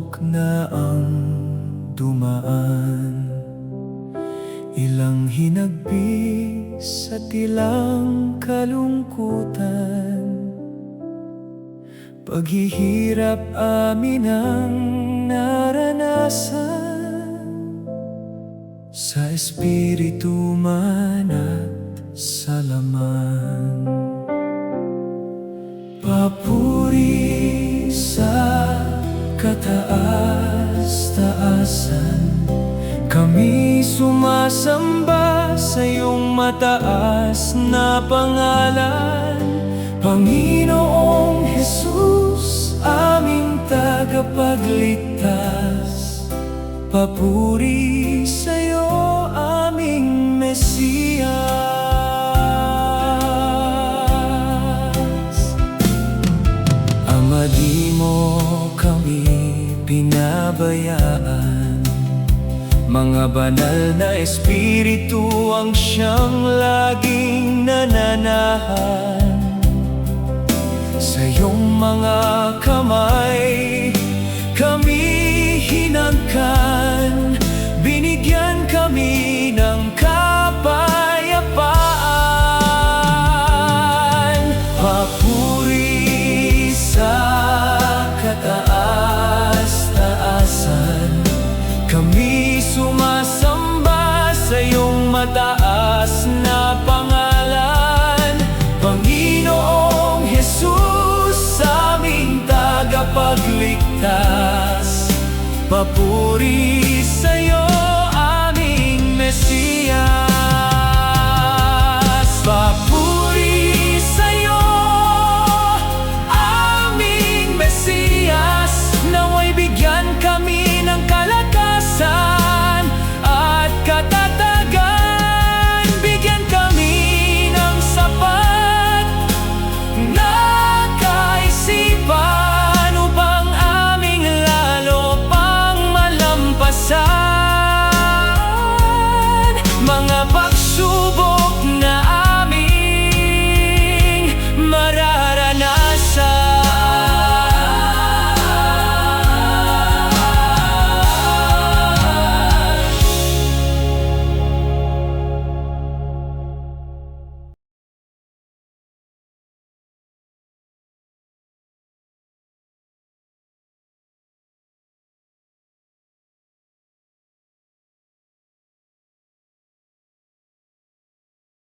pagsubok na ang dumaan, ilang hinagpis at ilang kalungkutan. Paghihirap amin ang naranasan, sa espiritu man at sa laman. Papuri sa kataas-taasan, kami sumasamba sa iyong mataas na pangalan. Panginoong Jesus, aming tagapagligtas, papuri sa iyo, aming Mesiyas. Ama, di mo kami pinabayaan, mga banal na espiritu ang siyang laging nananahan. Sa iyong mga kamay kami hinangkan, binigyan kami ng kapayapaan. Papuri sa kataas-taasan, kami sumasamba sa iyong mataas na pangalan. Panginoong Jesus, aming tagapagligtas, papuri sa iyo.